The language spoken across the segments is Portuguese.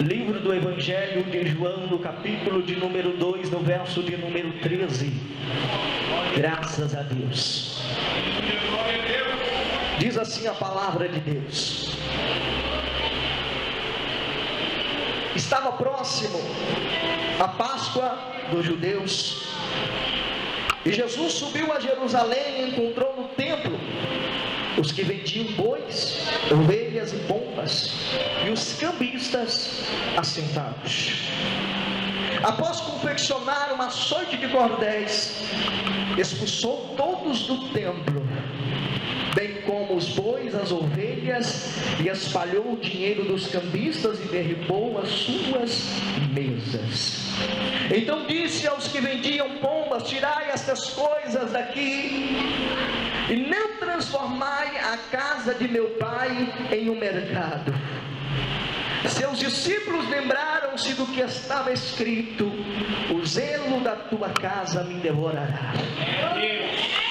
Livro do Evangelho de João, no capítulo de número 2, no verso de número 13. Graças a Deus. Diz assim a palavra de Deus: estava próximo a Páscoa dos judeus, e Jesus subiu a Jerusalém e encontrou no templo os que vendiam bois, ovelhas e pombas, e os cambistas assentados. Após confeccionar uma sorte de cordéis, expulsou todos do templo, bem como os bois, as ovelhas, e espalhou o dinheiro dos cambistas e derribou as suas mesas. Então disse aos que vendiam pombas: tirai estas coisas daqui, e não transformai a casa de meu pai em um mercado. Seus discípulos lembraram-se do que estava escrito: o zelo da tua casa me devorará.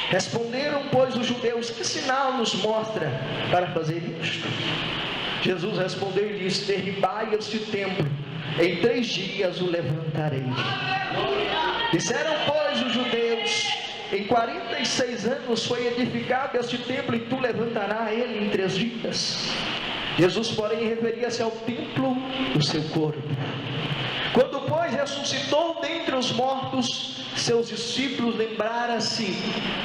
Responderam, pois, os judeus: que sinal nos mostra para fazer isto? Jesus respondeu e disse: derribai este templo, em 3 dias o levantarei. Disseram, pois, os judeus: em 46 anos foi edificado este templo, e tu levantarás ele em 3 dias. Jesus, porém, referia-se ao templo do seu corpo. Quando, pois, ressuscitou dentre os mortos, seus discípulos lembraram-se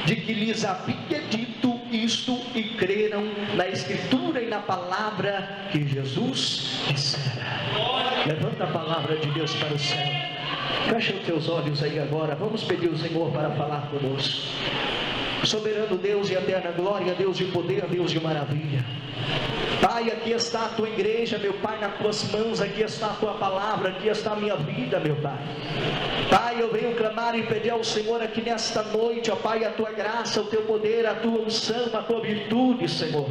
de que lhes havia dito isto, e creram na Escritura e na palavra que Jesus dissera. Levanta a palavra de Deus para o céu. Fecha os teus olhos aí agora. Vamos pedir ao Senhor para falar conosco. Soberano Deus e eterna glória, Deus de poder, Deus de maravilha. Pai, aqui está a tua igreja, meu Pai, nas tuas mãos. Aqui está a tua palavra, aqui está a minha vida, meu Pai. Pai, eu venho clamar e pedir ao Senhor aqui nesta noite, ó Pai, a tua graça, o teu poder, a tua unção, a tua virtude, Senhor.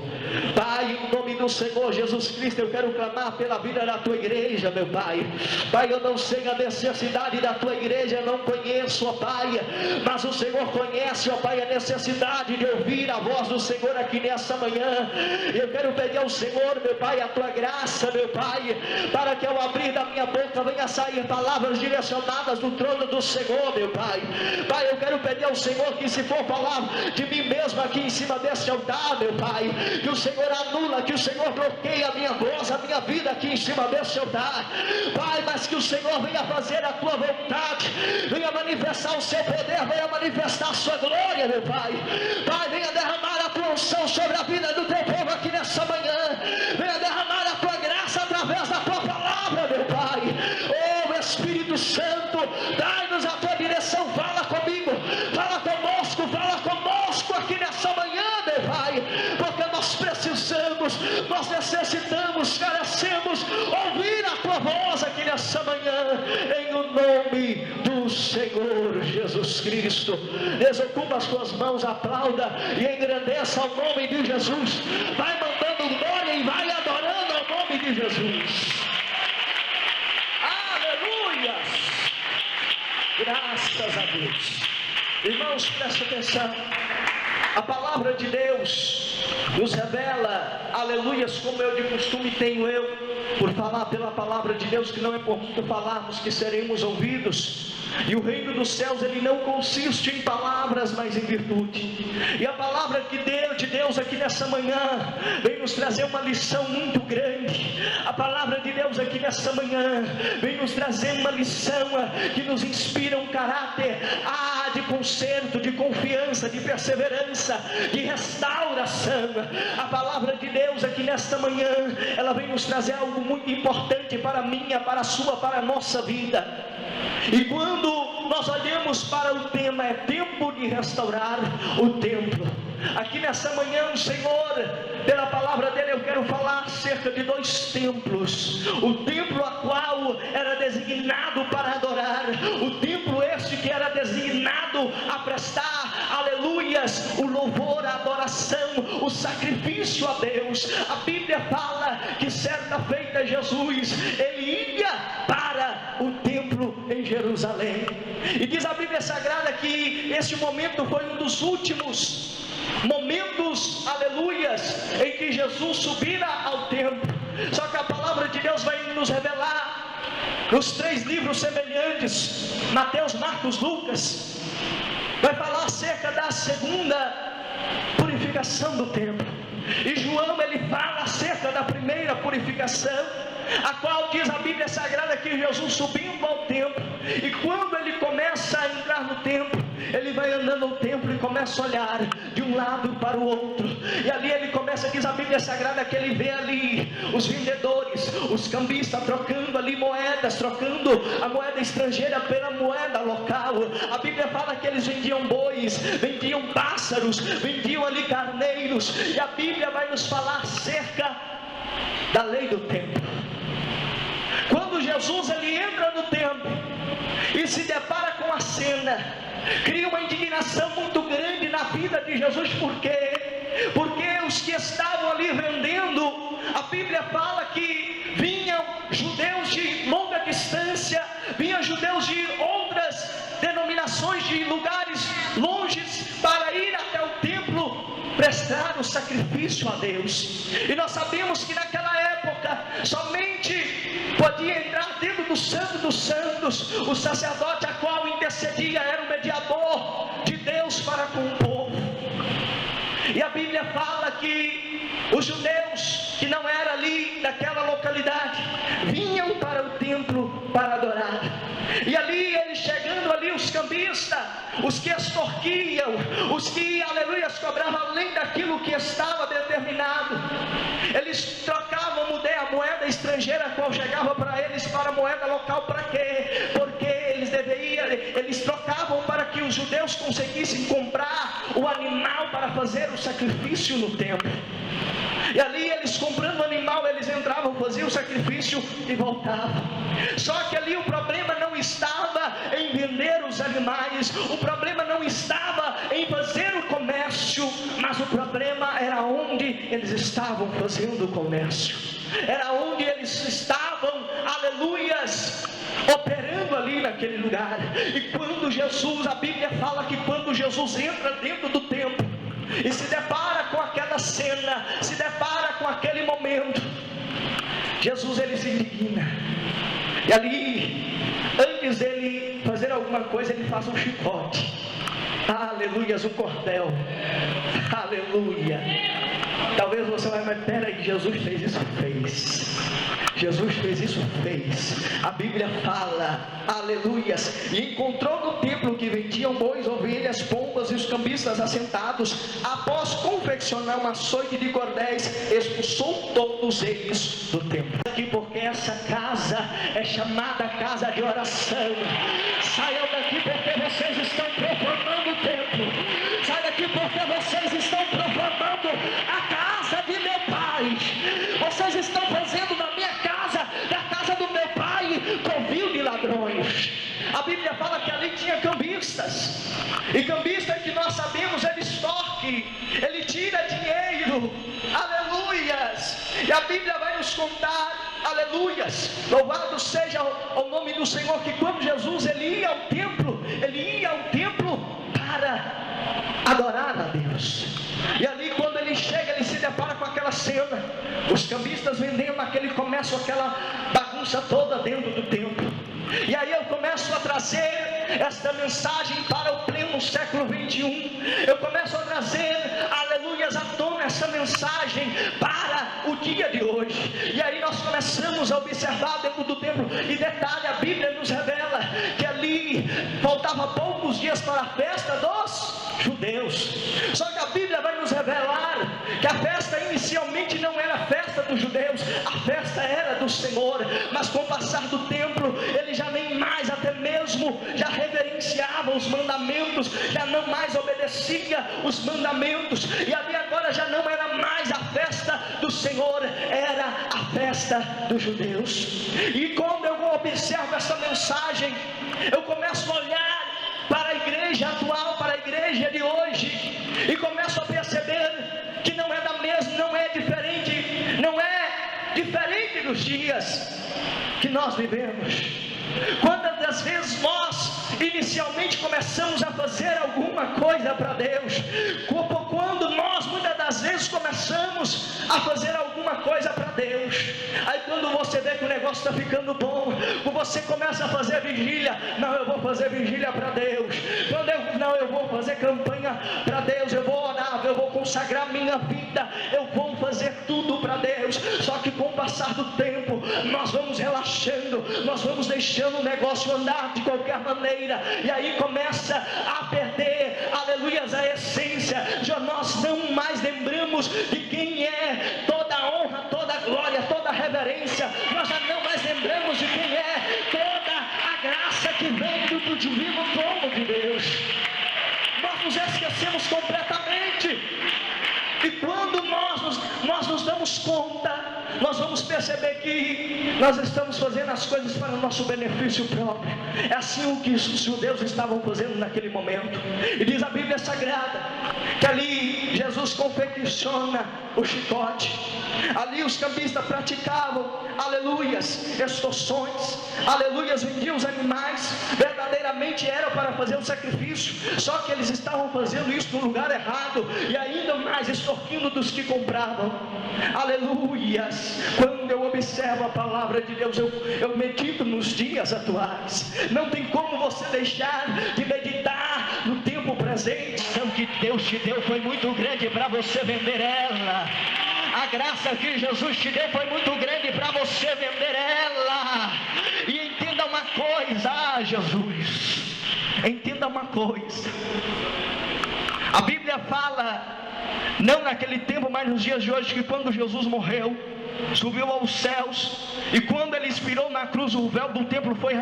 Pai, em nome do Senhor Jesus Cristo, eu quero clamar pela vida da tua igreja, meu Pai. Pai, eu não sei a necessidade da tua igreja, eu não conheço, ó Pai, mas o Senhor conhece, ó Pai, a necessidade de ouvir a voz do Senhor aqui nessa manhã. Eu quero pedir ao Senhor, meu Pai, a tua graça, meu Pai, para que ao abrir da minha boca venha sair palavras direcionadas do trono do Senhor, meu Pai. Pai, eu quero pedir ao Senhor que, se for falar de mim mesmo aqui em cima desse altar, meu Pai, que o Senhor anula, que o Senhor bloqueie a minha voz, a minha vida aqui em cima desse altar, Pai, mas que o Senhor venha fazer a tua vontade, venha manifestar o seu poder, venha manifestar a sua glória, meu Pai. Pai, venha derramar a tua unção sobre a vida do teu povo aqui nessa manhã, venha derramar a tua graça através da tua palavra, meu Pai. Oh, Espírito Santo, dai-nos a tua direção, fala comigo, fala conosco aqui nessa manhã, meu Pai, porque nós precisamos, nós necessitamos, carecemos ouvir a tua voz aqui nessa manhã, em o nome do Senhor Jesus Cristo. Desocupa as tuas mãos, aplauda e engrandeça o nome de Jesus. Vai mandando glória e vai adorando o nome de Jesus. Aleluia! Graças a Deus. Irmãos, presta atenção. A palavra de Deus nos revela, aleluias, como eu de costume tenho eu, por falar pela palavra de Deus, que não é por muito falarmos que seremos ouvidos. E o reino dos céus, ele não consiste em palavras, mas em virtude. E a palavra de Deus aqui nessa manhã vem nos trazer uma lição muito grande. A palavra de Deus aqui nessa manhã vem nos trazer uma lição que nos inspira um caráter de conserto, de confiança, de perseverança, de restauração. A palavra de Deus aqui nesta manhã, ela vem nos trazer algo muito importante para a minha, para a sua, para a nossa vida. E quando nós olhamos para o tema, é tempo de restaurar o templo. Aqui nessa manhã, o Senhor, pela palavra dele, eu quero falar acerca de 2 templos. O templo a qual era designado para adorar, o templo este que era designado a prestar, aleluias, o louvor, a adoração, o sacrifício a Deus. A Bíblia fala que certa feita Jesus, ele ia para o templo em Jerusalém, e diz a Bíblia Sagrada que este momento foi um dos últimos momentos, aleluias, em que Jesus subira ao templo. Só que a palavra de Deus vai nos revelar Nos 3 livros semelhantes, Mateus, Marcos, Lucas, vai falar acerca da segunda purificação do templo. E João, ele fala acerca da primeira purificação, a qual diz a Bíblia Sagrada que Jesus subindo ao templo, e quando ele começa a entrar no templo, ele vai andando ao templo e começa a olhar de um lado para o outro, e ali ele começa, diz a Bíblia Sagrada, que ele vê ali os vendedores, os cambistas trocando ali moedas, trocando a moeda estrangeira pela moeda local. A Bíblia fala que eles vendiam bois, vendiam pássaros, vendiam ali carneiros, e a Bíblia vai nos falar acerca da lei do templo. Quando Jesus ele entra no templo e se depara com a cena, cria uma indignação muito grande na vida de Jesus. Por quê? Porque os que estavam ali vendendo, a Bíblia fala que vinham judeus de longa distância, vinham judeus de outras denominações, de lugares longes, para ir até o templo prestar o sacrifício a Deus. E nós sabemos que naquela época somente podia entrar dentro do Santo dos Santos o sacerdote, a qual intercedia, era o mediador de Deus para com o povo. E a Bíblia fala que os judeus que não eram ali daquela localidade vinham para o templo para adorar. E ali eles chegando ali, os cambistas, os que extorquiam, os que, aleluia, cobravam além daquilo que estava determinado, eles trocavam a moeda estrangeira a qual chegava para eles para a moeda local. Para quê? Porque eles trocavam para que os judeus conseguissem comprar o animal para fazer o sacrifício no templo. E ali eles comprando o animal, eles entravam, faziam o sacrifício e voltavam. Só que ali o problema não estava em vender os animais, o problema não estava em fazer o comércio, mas o problema era onde eles estavam fazendo o comércio, era onde eles estavam, aleluias, operando ali naquele lugar. E quando Jesus, a Bíblia fala que quando Jesus entra dentro do templo e se depara com aquela cena, se depara com aquele momento, Jesus ele se indigna. E ali, antes dele fazer alguma coisa, ele faz um chicote, aleluias, um cordel, aleluia. Talvez você vai, mas peraí, Jesus fez isso? Fez. Jesus fez isso? Fez. A Bíblia fala, aleluias, e encontrou no templo que vendiam bois, ovelhas, pombas e os cambistas assentados. Após confeccionar uma açoite de cordéis, expulsou todos eles do templo. Aqui porque essa casa é chamada casa de oração. Saiam daqui porque vocês estão profanando o templo. Sai daqui porque vocês estão profanando a casa de meu Pai. Vocês estão fazendo na minha casa, da casa do meu Pai, covil de ladrões. A Bíblia fala que ali tinha cambistas, e cambista que nós sabemos, ele extorque, ele tira dinheiro, aleluias. E a Bíblia vai nos contar, aleluias, louvado seja o nome do Senhor, que quando Jesus ele ia ao templo para adorar a Deus. E ali quando ele chega, ele se depara com aquela cena, os cambistas vendendo aquele comércio, aquela bagunça toda dentro do templo. E aí eu começo a trazer esta mensagem para o pleno século 21. Eu começo a trazer, aleluias, à tona essa mensagem para o dia de hoje. E aí nós começamos a observar dentro do templo, e detalhe, a Bíblia nos revela que ali faltava poucos dias para a festa dos judeus. Só que a Bíblia vai nos revelar que a festa inicialmente não era a festa dos judeus, a festa era do Senhor. Mas com o passar do tempo, ele já nem mais, até mesmo já reverenciava os mandamentos, já não mais obedecia os mandamentos, e ali agora já não era mais a festa do Senhor, era a festa dos judeus. E quando eu observo essa mensagem, eu começo a olhar para a igreja atual, para a igreja de hoje, e começo a perceber que não é da mesma, não é diferente dos dias que nós vivemos. Quantas das vezes nós inicialmente começamos a fazer alguma coisa para Deus, quando nós muitas das vezes começamos a fazer alguma coisa para Deus, aí quando você vê que o negócio está ficando bom, você começa a fazer vigília. Não, eu vou fazer vigília para Deus. Eu vou fazer campanha para Deus, eu vou orar, eu vou consagrar minha vida, eu vou fazer tudo para Deus. Só que com o passar do tempo, nós vamos relaxando, nós vamos deixando o negócio andar de qualquer maneira, e aí começa a perder, aleluias, a essência. Já nós não mais lembramos de quem é toda a honra, toda a glória, toda a reverência. Nós já não mais lembramos de quem é toda a graça que vem do divino trono de Deus. Nós nos esquecemos completamente. E quando nós nos damos conta, nós vamos perceber que nós estamos fazendo as coisas para o nosso benefício próprio. É assim o que os judeus estavam fazendo naquele momento. E diz a Bíblia Sagrada que ali Jesus confecciona o chicote. Ali os cambistas praticavam, aleluias, extorsões, aleluias, vendiam os animais. Verdadeiramente era para fazer um sacrifício, só que eles estavam fazendo isso no lugar errado, e ainda mais extorquindo dos que compravam. Aleluias. Quando eu observo a palavra de Deus, eu medito nos dias atuais. Não tem como você deixar de meditar no tempo presente. O que Deus te deu foi muito grande para você vender ela. A graça que Jesus te deu foi muito grande para você vender ela. E entenda uma coisa, Jesus, entenda uma coisa. A Bíblia fala, não naquele tempo, mas nos dias de hoje, que quando Jesus morreu, subiu aos céus, e quando ele expirou na cruz, o véu do templo foi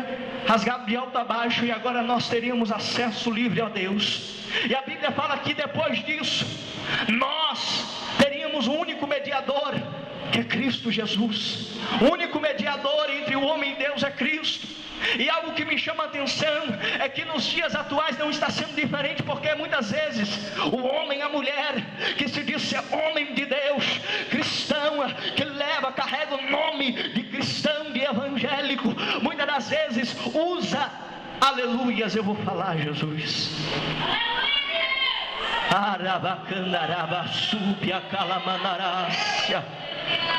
rasgado de alto a baixo, e agora nós teríamos acesso livre a Deus. E a Bíblia fala que depois disso, nós teríamos um único mediador, que é Cristo Jesus. O único mediador entre o homem e Deus é Cristo. E algo que me chama a atenção é que nos dias atuais não está sendo diferente, porque muitas vezes o homem, a mulher que se diz ser homem de Deus, cristão, que carrega o nome de cristão, de evangélico, muitas das vezes usa, aleluias, eu vou falar, Jesus, Arabacandarabasúbia calamanarácia,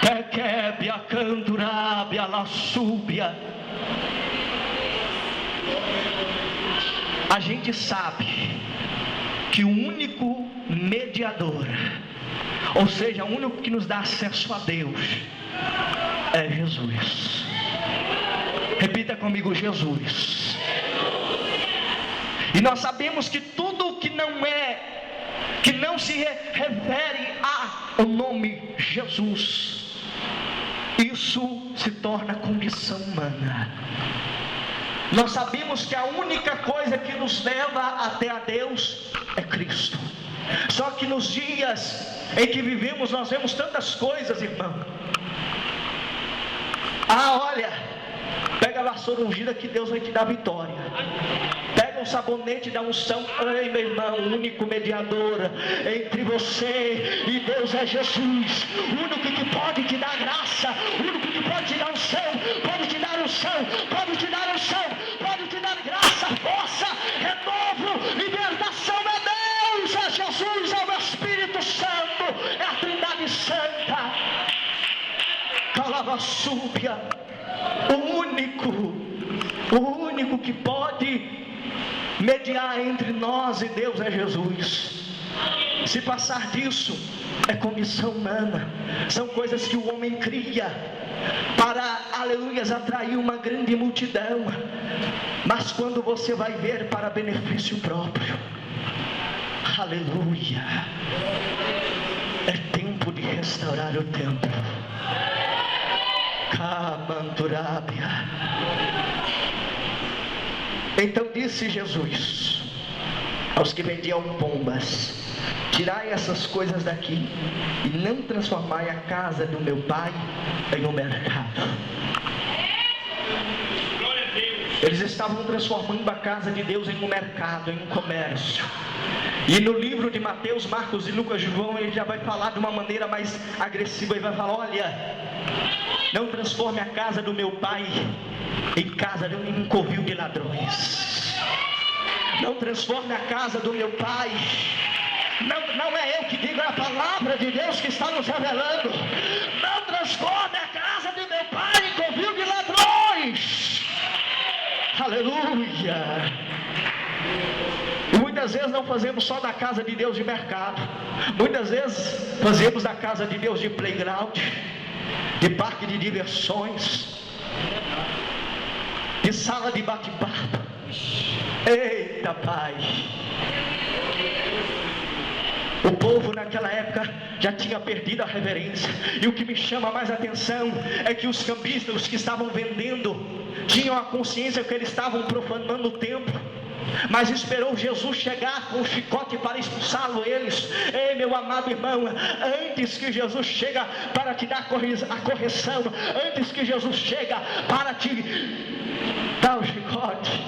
Pequebia canturábia laçúbia. A gente sabe que o único mediador, ou seja, o único que nos dá acesso a Deus, é Jesus. Repita comigo: Jesus. E nós sabemos que tudo que não se refere ao nome Jesus, isso se torna condição humana. Nós sabemos que a única coisa que nos leva até a Deus é Cristo. Só que nos dias em que vivemos, nós vemos tantas coisas, irmão. Olha, pega a vassoura ungida que Deus vai te dar vitória. Pega o sabonete da unção. Ei, meu irmão, o único mediador entre você e Deus é Jesus. O único que pode te dar graça, o único que pode te dar unção, pode te dar unção, pode te dar unção, pode te dar graça, força, renovo, libertação. É Deus, é Jesus, é o Espírito Santo, é a Trindade Santa. Calavassúbia. O único que pode mediar entre nós e Deus é Jesus. Se passar disso, é comissão humana. São coisas que o homem cria para, aleluias, atrair uma grande multidão. Mas quando você vai ver para benefício próprio, aleluia, é tempo de restaurar o templo. Camanturábia. Então disse Jesus aos que vendiam pombas: tirai essas coisas daqui e não transformai a casa do meu pai em um mercado. Eles estavam transformando a casa de Deus em um mercado, em um comércio. E no livro de Mateus, Marcos e Lucas, João, ele já vai falar de uma maneira mais agressiva. Ele vai falar: olha, não transforme a casa do meu pai em casa de um covil de ladrões. Não transforme a casa do meu pai. Não é eu que digo, é a palavra de Deus que está nos revelando. Não transforme a casa de meu pai em covil de ladrões. Aleluia. E muitas vezes não fazemos só da casa de Deus de mercado. Muitas vezes fazemos da casa de Deus de playground, de parque de diversões, de sala de bate-papo. Eita, Pai. O povo naquela época já tinha perdido a reverência. E o que me chama mais atenção é que os cambistas, os que estavam vendendo, tinham a consciência que eles estavam profanando o templo, mas esperou Jesus chegar com o chicote para expulsá-lo eles. Ei, meu amado irmão, antes que Jesus chega para te dar a correção, antes que Jesus chega para te dar o chicote,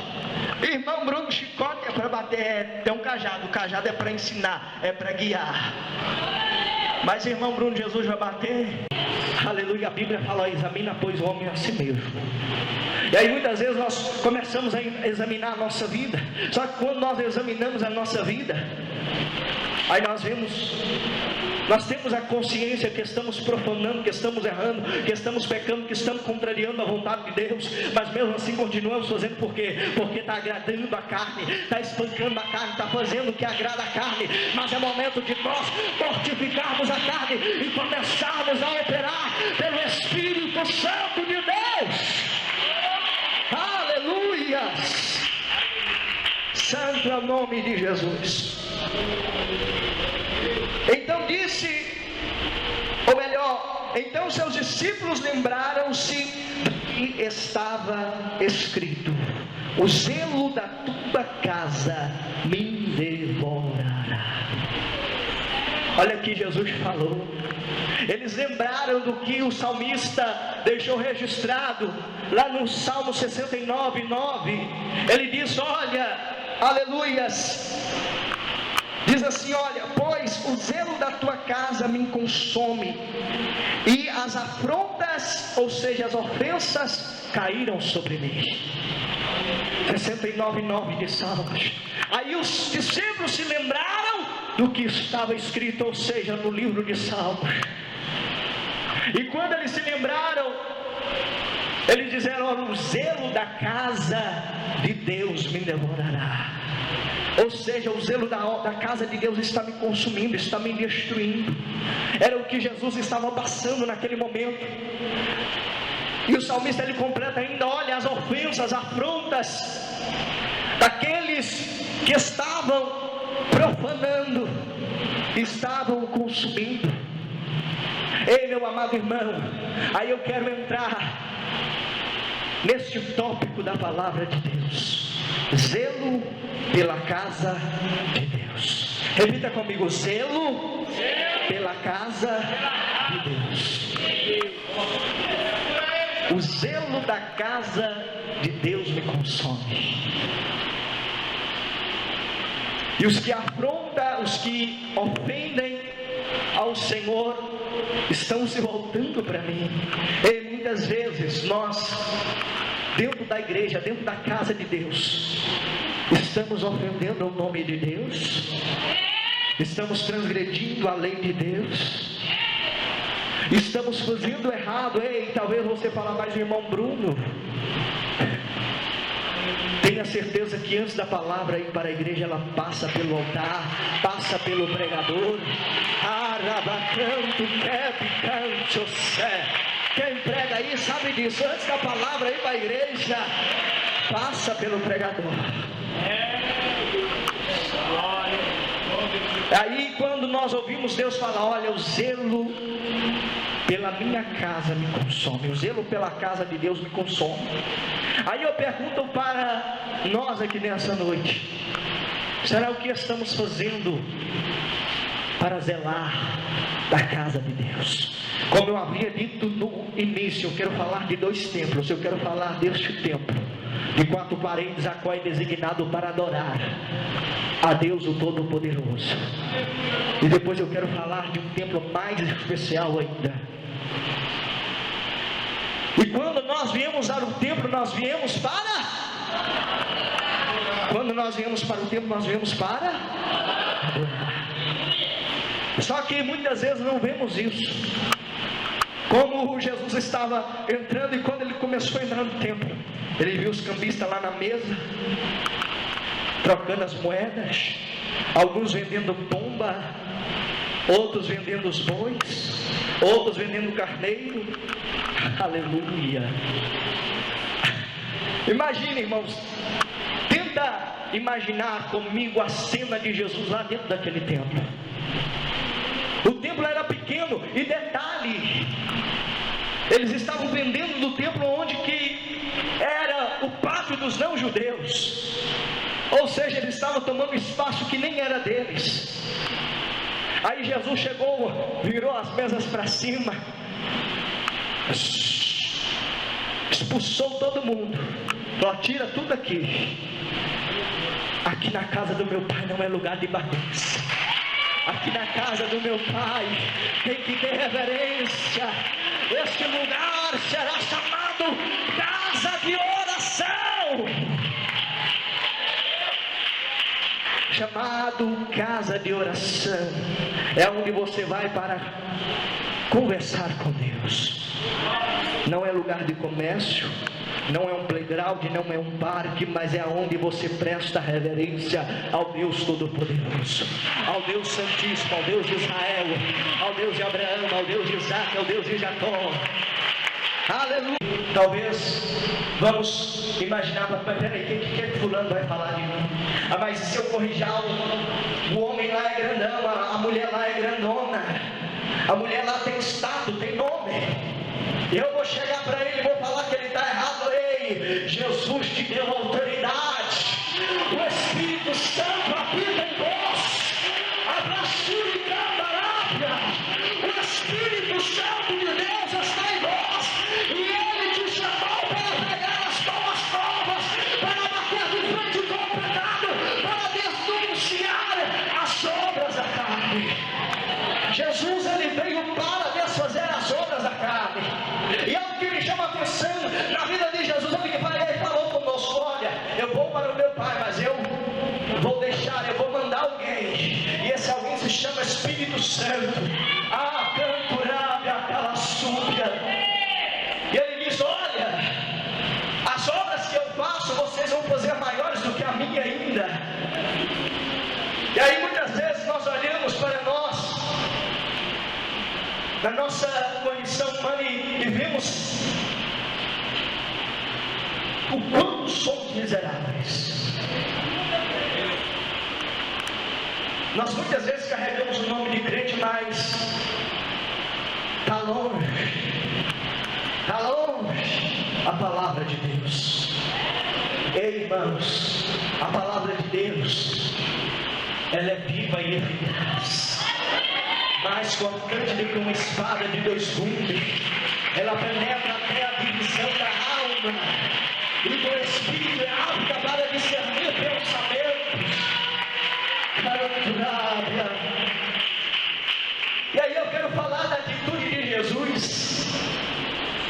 irmão Bruno, chicote é para bater, tem um cajado, o cajado é para ensinar, é para guiar. Mas irmão Bruno, Jesus vai bater? Aleluia, a Bíblia fala, examina pois o homem a si mesmo. E aí muitas vezes nós começamos a examinar a nossa vida. Só que quando nós examinamos a nossa vida, aí nós temos a consciência que estamos profanando, que estamos errando, que estamos pecando, que estamos contrariando a vontade de Deus. Mas mesmo assim continuamos fazendo. Por quê? Porque está agradando a carne, está espancando a carne, está fazendo o que agrada a carne. Mas é momento de nós mortificarmos a carne e começarmos a operar pelo Espírito Santo de Deus. Aleluia! Santo é o nome de Jesus. Então disse, ou melhor, então seus discípulos lembraram-se que estava escrito: o zelo da tua casa me devorará. Olha aqui, Jesus falou. Eles lembraram do que o salmista deixou registrado lá no Salmo 69:9. Ele diz, olha, aleluias, diz assim, olha, pois o zelo da tua casa me consome, e as afrontas, ou seja, as ofensas, caíram sobre mim. 69:9 de Salmos. Aí os discípulos se lembraram do que estava escrito, ou seja, no livro de Salmos. E quando eles se lembraram, eles disseram, olha, o zelo da casa de Deus me devorará. Ou seja, o zelo da casa de Deus está me consumindo, está me destruindo. Era o que Jesus estava passando naquele momento. E o salmista ele completa ainda, olha, as ofensas, afrontas daqueles que estavam profanando, estavam consumindo. Ei, meu amado irmão, aí eu quero entrar neste tópico da palavra de Deus: zelo pela casa de Deus. Repita comigo: zelo pela casa de Deus. O zelo da casa de Deus me consome. E os que afrontam, os que ofendem ao Senhor, estão se voltando para mim. E muitas vezes nós, dentro da igreja, dentro da casa de Deus, estamos ofendendo o nome de Deus, estamos transgredindo a lei de Deus, estamos fazendo errado. Ei, talvez você fale, mas irmão Bruno, tenha certeza que antes da palavra ir para a igreja, ela passa pelo altar, passa pelo pregador. Quem prega aí sabe disso. Antes da palavra ir para a igreja, passa pelo pregador. Aí quando nós ouvimos Deus falar, olha, o zelo pela minha casa me consome, o zelo pela casa de Deus me consome. Aí eu pergunto para nós aqui nessa noite: será o que estamos fazendo para zelar da casa de Deus? Como eu havia dito no início, eu quero falar de 2 templos. Eu quero falar deste templo de 4 paredes, a qual é designado para adorar a Deus o Todo-Poderoso. E depois eu quero falar de um templo mais especial ainda. E quando nós viemos ao templo, nós viemos para Quando nós viemos para o templo, nós viemos para adorar. Só que muitas vezes não vemos isso. Como Jesus estava entrando, e quando ele começou a entrar no templo, ele viu os cambistas lá na mesa, trocando as moedas, alguns vendendo pomba, outros vendendo os bois, outros vendendo carneiro. Aleluia. Imagina, irmãos, tenta imaginar comigo a cena de Jesus lá dentro daquele templo. O templo era pequeno, e detalhe, eles estavam vendendo no templo onde que era o pátio dos não-judeus, ou seja, eles estavam tomando espaço que nem era deles. Aí Jesus chegou, virou as mesas para cima, expulsou todo mundo, falou: tira tudo aqui. Aqui na casa do meu pai não é lugar de bagunça. Aqui na casa do meu pai tem que ter reverência. Este lugar será chamado casa de oração. Chamado casa de oração. É onde você vai para conversar com Deus. Não é lugar de comércio, não é um playground, não é um parque, mas é onde você presta reverência ao Deus Todo-Poderoso, ao Deus Santíssimo, ao Deus de Israel, ao Deus de Abraão, ao Deus de Isaac, ao Deus de Jacó. Aleluia. Talvez vamos imaginar: peraí, o que fulano vai falar de mim? Mas se eu corrigir algo, o homem lá é grandão, a mulher lá é grandona, a mulher lá tem status, tem nome. Eu vou chegar para ele e vou falar que ele está errado. Ei, Jesus te deu autoridade. O Espírito Santo habita em vós. Abraçure e camarada. O Espírito Santo de Deus está em vós. E Ele te chamou para pegar as boas provas, para bater de frente com o pecado, para denunciar as obras da carne. Jesus, ele veio para desfazer as obras da carne. E algo que me chama a atenção na vida de Jesus, ele falou conosco: olha, eu vou para o meu Pai, mas eu vou deixar, eu vou mandar alguém, e esse alguém se chama Espírito Santo. Ah, canturave aquela súbia. E ele diz: olha, as obras que eu faço, vocês vão fazer maiores do que a minha ainda. E aí muitas vezes nós olhamos para nós, na nossa condição humana, e vemos o quanto somos miseráveis. Nós muitas vezes carregamos o nome de crente, mas está longe a palavra de Deus. Ei, irmãos, a palavra de Deus, ela é viva e eficaz, mais cortante do que uma espada de dois gumes. Ela penetra até a divisão da alma e do espírito, é apta para discernir pensamentos. E aí eu quero falar da atitude de Jesus.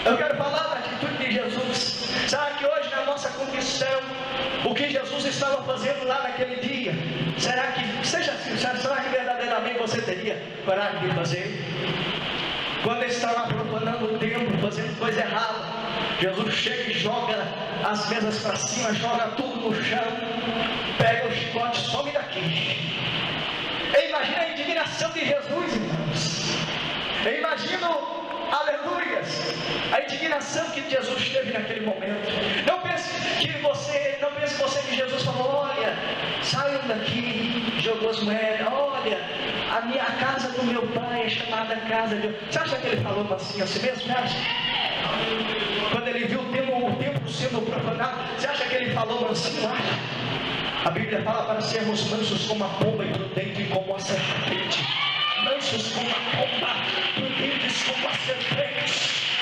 Eu quero falar da atitude de Jesus. Sabe que hoje, na nossa condição, o que Jesus estava fazendo lá naquele dia, será que verdadeiramente você teria coragem de fazer? Quando ele está lá profanando o templo, fazendo coisa errada, Jesus chega e joga as mesas para cima, joga tudo no chão, pega o chicote, some daqui. Imagina a indignação de Jesus, irmãos. Eu imagino, aleluias, a indignação que Jesus teve naquele momento. Não pense que Jesus falou: olha, saiam daqui, jogou as moedas. Olha, a minha casa do meu pai é chamada casa de... Você acha que ele falou assim mesmo? Você acha? Quando ele viu o templo sendo profanado, você acha que ele falou assim? A Bíblia fala para sermos mansos como a pomba e prudentes como a serpente. Mansos como a pomba, prudentes como a serpente.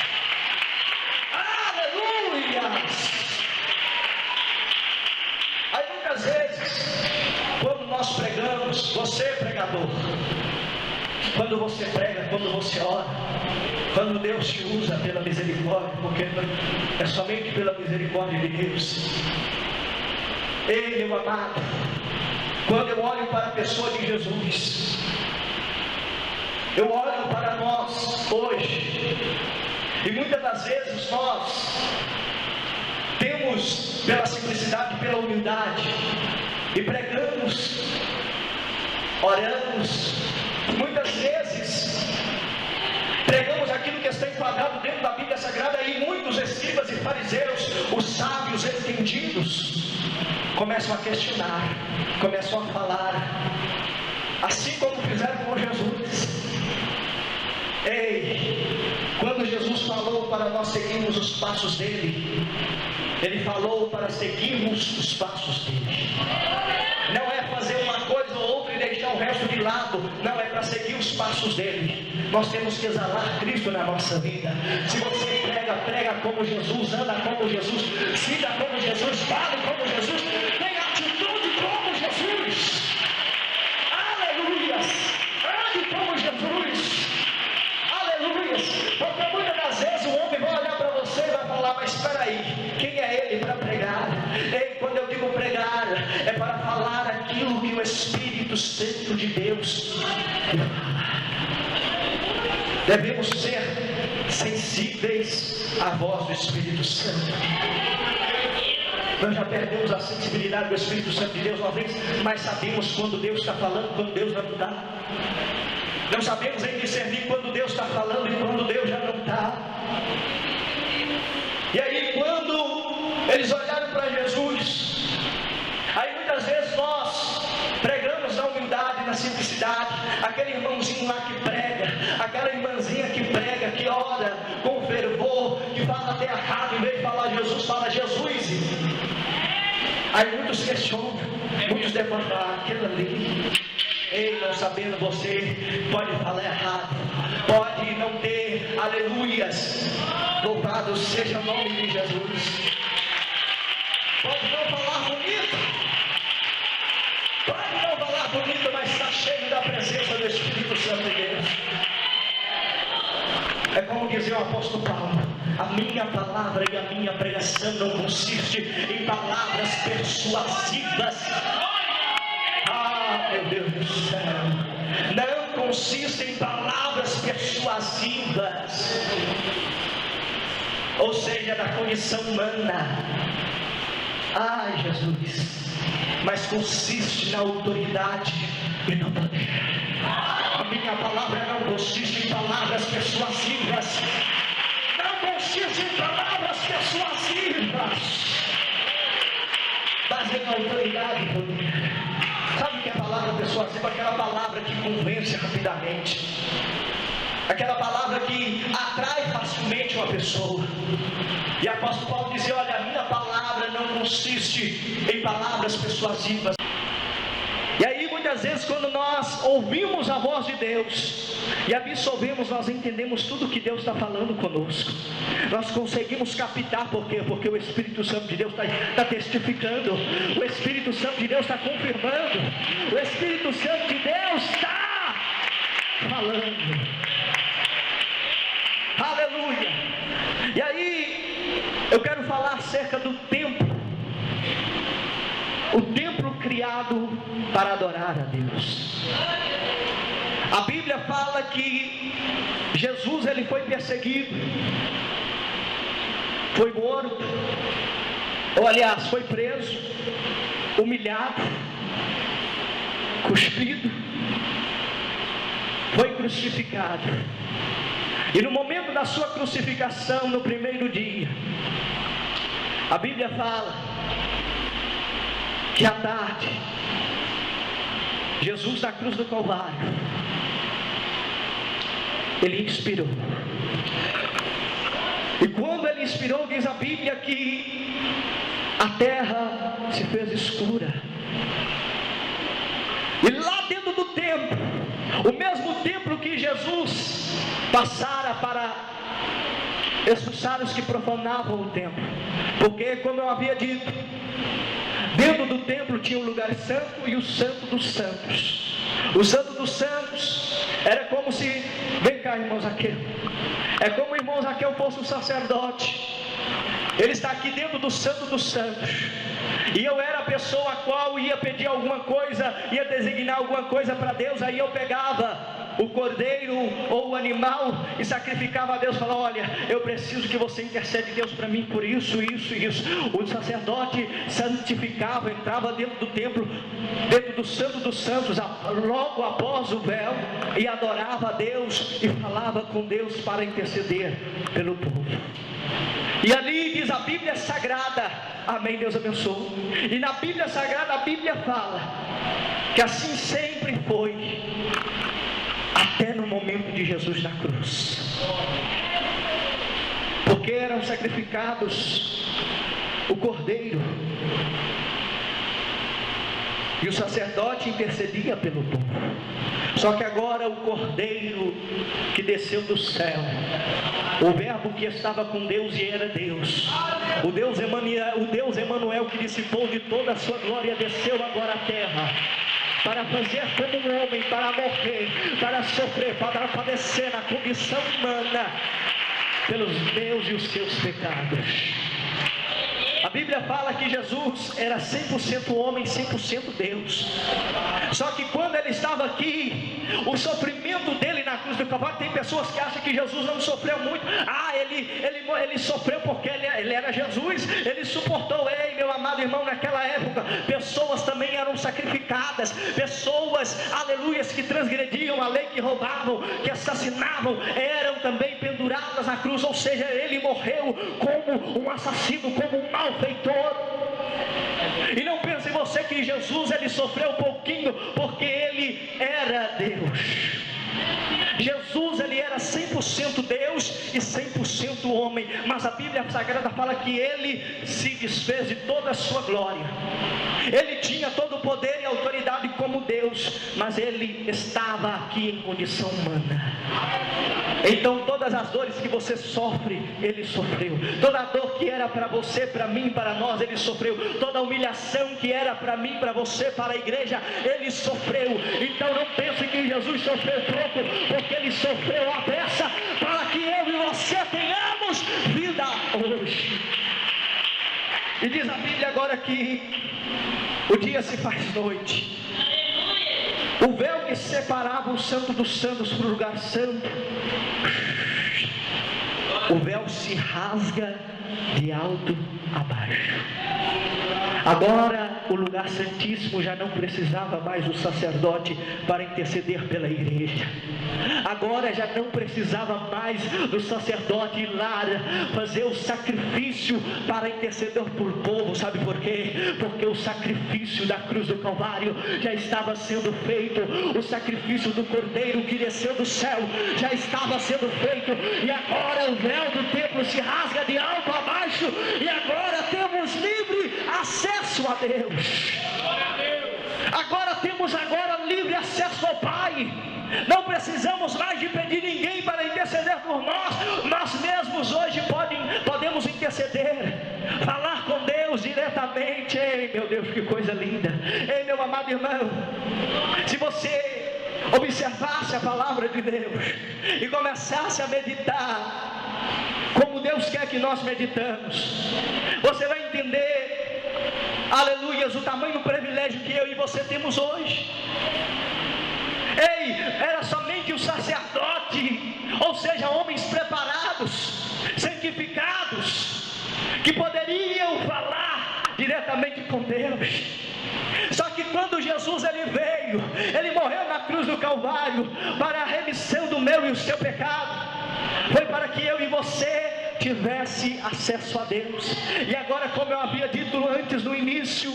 Aleluia! Aí muitas vezes, quando nós pregamos, você pregador, quando você prega, quando você ora, quando Deus te usa pela misericórdia, porque é somente pela misericórdia de Deus. Ei, meu amado, quando eu olho para a pessoa de Jesus, eu olho para nós hoje, e muitas das vezes nós temos, pela simplicidade, pela humildade, e pregamos, oramos, muitas vezes pregamos aquilo que está enquadrado dentro da Bíblia Sagrada, e muitos escribas e fariseus, os sábios entendidos, começam a questionar, começam a falar, assim como fizeram com Jesus. Ei, quando Jesus falou para nós seguirmos os passos dele, ele falou para seguirmos os passos dele. Não é fazer uma coisa ou outra e deixar o resto de lado, não, é para seguir os passos dele. Nós temos que exalar Cristo na nossa vida. Se você prega, prega como Jesus, anda como Jesus, siga como Jesus, fale como Jesus, tenha atitude como Jesus. Aleluias! Ande como Jesus. Aleluias! Porque muitas das vezes o homem vai olhar para você e vai falar: mas espera aí, quem é ele para pregar? Ei, quando eu digo pregar, é para falar aquilo que o Espírito Santo de Deus fala. Devemos ser sensíveis à voz do Espírito Santo. Nós já perdemos a sensibilidade do Espírito Santo de Deus, nós nem mais sabemos quando Deus está falando, quando Deus não está. Não sabemos em discernir quando Deus está falando e quando Deus já não está. E aí, quando eles olharam para Jesus, aí muitas vezes nós pregamos na humildade, na simplicidade, aquele irmãozinho lá que prega, aquela irmãzinha que prega, que ora com fervor, que fala até errado, em vez de falar Jesus, fala Jesus. Aí muitos questionam, muitos devem falar: aquilo ali, ei, não sabendo, você pode falar errado, pode não ter aleluias, louvado seja o nome de Jesus, pode não falar bonito, mas está cheio da presença do Espírito Santo de Deus. É como dizia o apóstolo Paulo: a minha palavra e a minha pregação não consiste em palavras persuasivas. Ah, meu Deus do céu, não consiste em palavras persuasivas, ou seja, da condição humana. Ai, Jesus, mas consiste na autoridade e no poder. A minha palavra não consiste em palavras persuasivas, não consiste em palavras persuasivas, mas em autoridade e poder. Sabe o que é palavra persuasiva? Aquela palavra que convence rapidamente, aquela palavra que atrai facilmente uma pessoa. E o apóstolo Paulo dizia: olha, a minha palavra não consiste em palavras persuasivas. E aí muitas vezes, quando nós ouvimos a voz de Deus e absorvemos, nós entendemos tudo que Deus está falando conosco. Nós conseguimos captar. Por quê? Porque o Espírito Santo de Deus está testificando, o Espírito Santo de Deus está confirmando, o Espírito Santo de Deus está falando. Aleluia! E aí eu quero falar acerca do templo, o templo criado para adorar a Deus. A Bíblia fala que Jesus, ele foi perseguido, foi morto, ou aliás, foi preso, humilhado, cuspido, foi crucificado. E no momento da sua crucificação, no primeiro dia, a Bíblia fala que à tarde, Jesus na cruz do Calvário, ele inspirou. E quando ele inspirou, diz a Bíblia que a terra se fez escura. E lá dentro do templo, o mesmo templo que Jesus passara para expulsar os que profanavam o templo, porque, como eu havia dito, dentro do templo tinha o lugar santo e o santo dos santos. O santo dos santos era como se, vem cá, irmão Zaqueu, é como o irmão Zaqueu fosse um sacerdote. Ele está aqui dentro do santo dos santos, e eu era a pessoa pessoa ia designar alguma coisa para Deus, aí eu pegava o cordeiro ou o animal e sacrificava a Deus, falava: olha, eu preciso que você intercede Deus para mim por isso, isso e isso. O sacerdote santificava, entrava dentro do templo, dentro do Santo dos Santos, logo após o véu, e adorava a Deus e falava com Deus para interceder pelo povo. E ali diz a Bíblia Sagrada, amém, Deus abençoe. E na Bíblia Sagrada a Bíblia fala que assim sempre foi, até no momento de Jesus na cruz, porque eram sacrificados o cordeiro, e o sacerdote intercedia pelo povo. Só que agora o cordeiro que desceu do céu, o verbo que estava com Deus e era Deus, o Deus Emanuel que dissipou de toda a sua glória, desceu agora à terra, para fazer como um homem, para morrer, para sofrer, para padecer na condição humana, pelos meus e os seus pecados. A Bíblia fala que Jesus era 100% homem, 100% Deus. Só que quando ele estava aqui, o sofrimento dele na cruz do Calvário, tem pessoas que acham que Jesus não sofreu muito. Ele sofreu porque ele era Jesus, ele suportou. Ei, meu amado irmão, naquela época, pessoas também eram sacrificadas, pessoas, aleluias, que transgrediam a lei, que roubavam, que assassinavam, eram também penduradas na cruz. Ou seja, ele morreu como um assassino, como um malfeitor. E não pense você que Jesus ele sofreu um pouquinho, porque ele era Deus. Jesus ele era 100% Deus e 100% homem, mas a Bíblia Sagrada fala que ele se desfez de toda a sua glória. Ele tinha todo o poder e autoridade como Deus, mas ele estava aqui em condição humana. Então todas as dores que você sofre, ele sofreu. Toda a dor que era para você, para mim, para nós, ele sofreu. Toda a humilhação que era para mim, para você, para a igreja, ele sofreu. Então não pense que Jesus sofreu pouco, porque ele sofreu a beça, para que eu e você tenhamos vida hoje. E diz a Bíblia agora que o dia se faz noite. O véu que separava o Santo dos Santos para o lugar santo, o véu se rasga de alto a baixo. Agora o lugar santíssimo já não precisava mais do sacerdote para interceder pela igreja. Agora já não precisava mais do sacerdote ir lá fazer o sacrifício para interceder por o povo. Sabe por quê? Porque o sacrifício da cruz do Calvário já estava sendo feito. O sacrifício do cordeiro que desceu do céu já estava sendo feito. E agora o véu do templo se rasga de alto a baixo, e agora temos livre acesso a Deus. Agora temos livre acesso ao Pai. Não precisamos mais de pedir ninguém para interceder por nós. Nós mesmos hoje podemos interceder, falar com Deus diretamente. Ei, meu Deus, que coisa linda. Ei, meu amado irmão, se você observasse a palavra de Deus e começasse a meditar como Deus quer que nós meditamos, você vai entender, aleluias, o tamanho do privilégio que eu e você temos hoje. Ei, era somente o sacerdote, ou seja, homens preparados, santificados, que poderiam falar diretamente com Deus. Só que quando Jesus ele veio, ele morreu na cruz do Calvário para a remissão do meu e o seu pecado, foi para que eu e você tivesse acesso a Deus. E agora, como eu havia dito antes no início,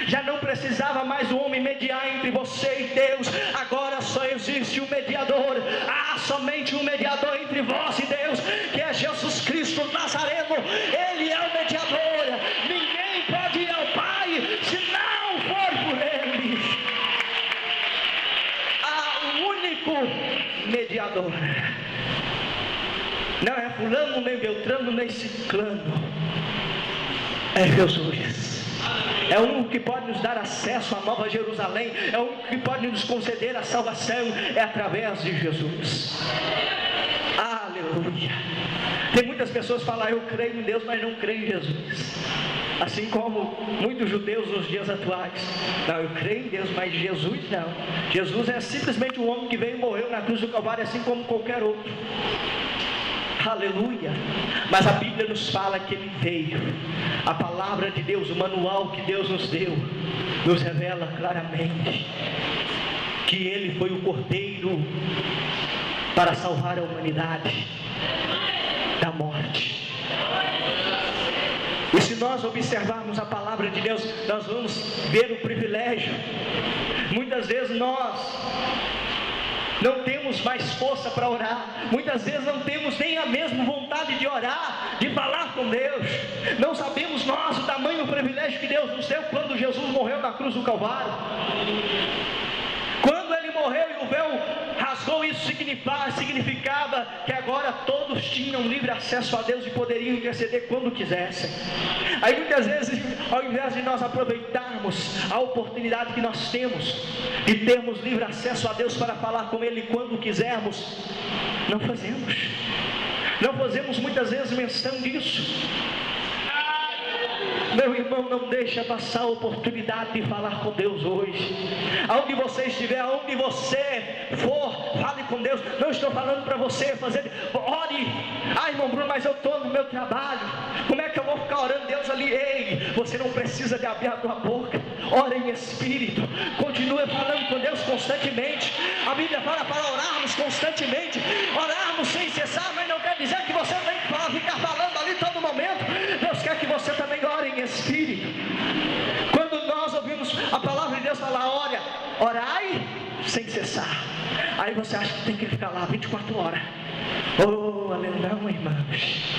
já não precisava mais o homem mediar entre você e Deus. Agora só existe um mediador. Há somente um mediador entre vós e Deus, que é Jesus Cristo Nazareno. Ele é o mediador. Ninguém pode ir ao Pai se não for por Ele. Há um único mediador. Não é fulano, nem beltrano, nem ciclano. É Jesus. É o único que pode nos dar acesso à Nova Jerusalém. É o único que pode nos conceder a salvação. É através de Jesus. Aleluia. Tem muitas pessoas que falam: eu creio em Deus, mas não creio em Jesus. Assim como muitos judeus nos dias atuais. Não, eu creio em Deus, mas Jesus não. Jesus é simplesmente um homem que veio e morreu na cruz do Calvário, assim como qualquer outro. Aleluia. Mas a Bíblia nos fala que Ele veio. A palavra de Deus, o manual que Deus nos deu, nos revela claramente que Ele foi o Cordeiro para salvar a humanidade da morte. E se nós observarmos a palavra de Deus, nós vamos ver o privilégio. Muitas vezes nós não temos mais força para orar, muitas vezes não temos nem a mesma vontade de orar, de falar com Deus. Não sabemos nós o tamanho do privilégio que Deus nos deu quando Jesus morreu na cruz do Calvário. Quando Ele morreu e o véu rasgou, isso significava que agora todos tinham livre acesso a Deus e poderiam interceder quando quisessem. Aí muitas vezes, ao invés de nós aproveitarmos a oportunidade que nós temos de termos livre acesso a Deus para falar com Ele quando quisermos, não fazemos muitas vezes menção disso. Meu irmão, não deixa passar a oportunidade de falar com Deus hoje. Aonde você estiver, aonde você for, fale com Deus. Não estou falando para você fazer, ore. Irmão Bruno, mas eu estou no meu trabalho, como é que eu vou ficar orando Deus ali? Ei, você não precisa de abrir a tua boca. Ora em espírito, continue falando com Deus constantemente. A Bíblia fala para orarmos constantemente, orarmos sem cessar, mas não quer dizer que você tem que ficar falando ali todo momento. Deus quer que você também ore em espírito. Quando nós ouvimos a palavra de Deus falar, olha, orai sem cessar, aí você acha que tem que ficar lá 24 horas. Oh, aleluia, não, irmãos.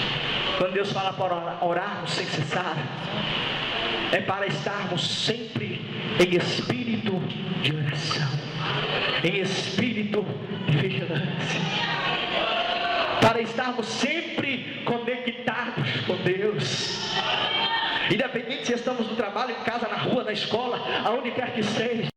Quando Deus fala para orarmos sem cessar, é para estarmos sempre em espírito de oração, em espírito de vigilância, para estarmos sempre conectados com Deus. Independente se estamos no trabalho, em casa, na rua, na escola, aonde quer que seja.